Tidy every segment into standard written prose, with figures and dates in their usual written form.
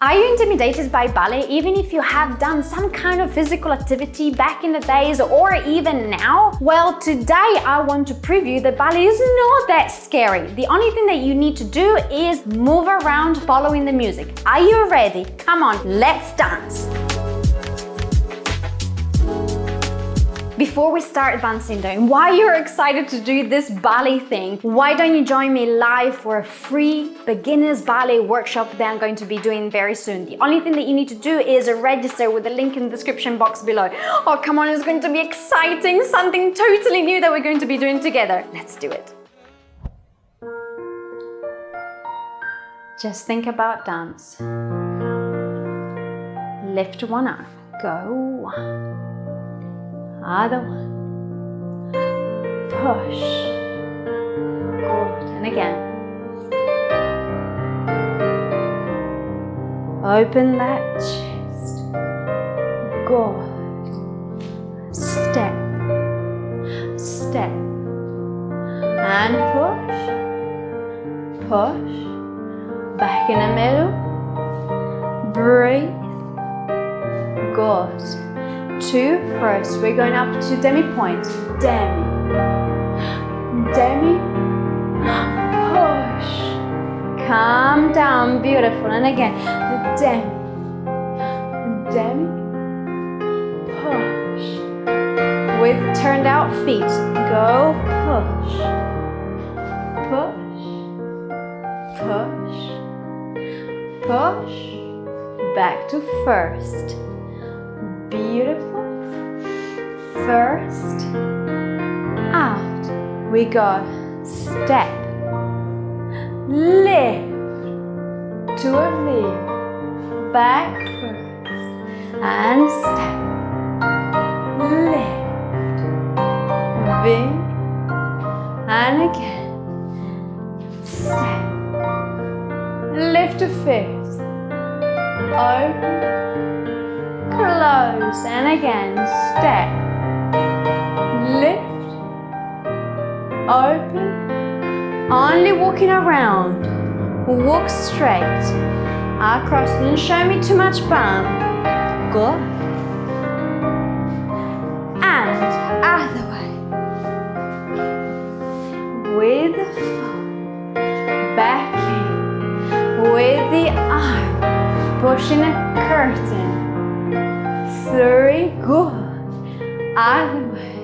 Are you intimidated by ballet even if you have done some kind of physical activity back in the days or even now? Well, today I want to prove you that ballet is not that scary. The only thing that you need to do is move around following the music. Are you ready? Come on, let's dance! Before we start advancing though, and why you're excited to do this ballet thing, why don't you join me live for a free beginners ballet workshop that I'm going to be doing very soon. The only thing that you need to do is register with the link in the description box below. Oh, come on, it's going to be exciting, something totally new that we're going to be doing together. Let's do it. Just think about dance. Lift one arm, go. Other one. Push. Good. And again. Open that chest. Good. Step. Step. And push. Push. Back in the middle. Breathe. Good. 2 first. We're going up to demi-point. Demi. Demi. Push. Calm down. Beautiful. And again. Demi. Demi. Push. With turned out feet. Go. Push. Push. Push. Push. Back to first. Beautiful. First, out. We go. Step. Lift. To a V. Back first. And step. Lift. V. And again. Step. Lift to fifth. Open. Close, and again, step, lift, open, only walking around, walk straight, across, don't show me too much bump, good, and other way, with the foot, back in, with the arm, pushing a curtain, 3, good, other way.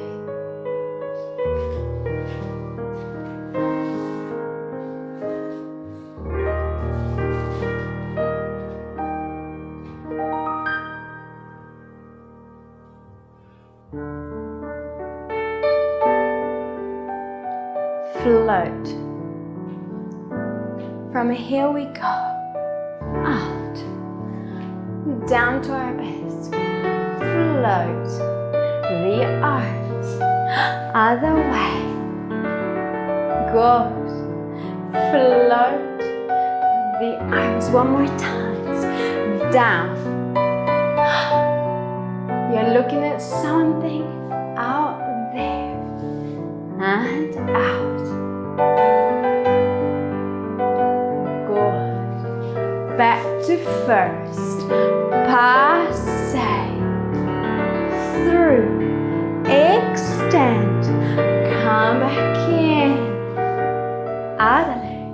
Float. From here we go, out, down to our base. Float the arms other way. Good. Float the arms one more time. Down. You're looking at something out there and out. Good. Back to first. Passe. Through, extend, come back in, other leg,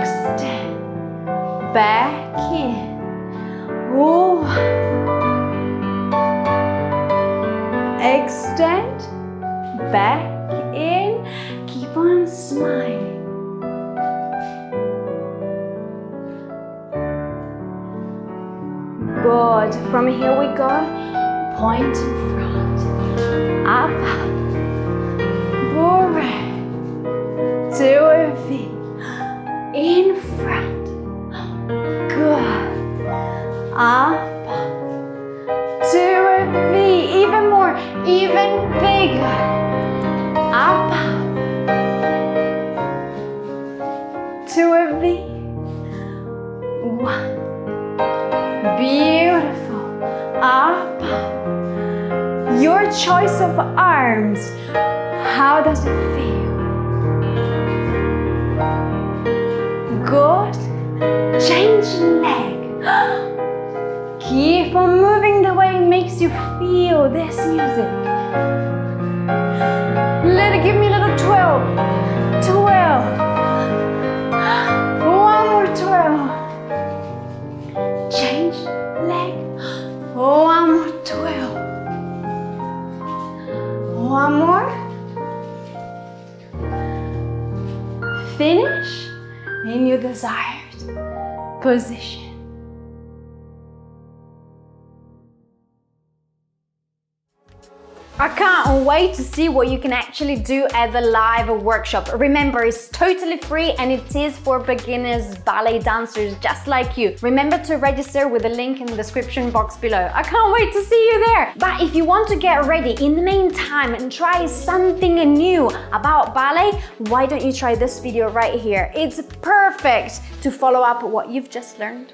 extend, back in, ooh. Extend, back in, keep on smiling. Good. From here we go. Point in front. Up. Bourrée. To a V. In front. Good. Up. To a V. Even more. Even bigger. Up. To a V. 1. Beautiful. Up. Your choice of arms. How does it feel? Good. Change leg. Keep on moving the way it makes you feel this music. Give me a little 12. 12. One more 12. Change leg. One more 12. One more. Finish in your desired position. I can't wait to see what you can actually do at the live workshop. Remember, it's totally free and it is for beginners ballet dancers just like you. Remember to register with the link in the description box below. I can't wait to see you there. But if you want to get ready in the meantime and try something new about ballet, why don't you try this video right here? It's perfect to follow up what you've just learned.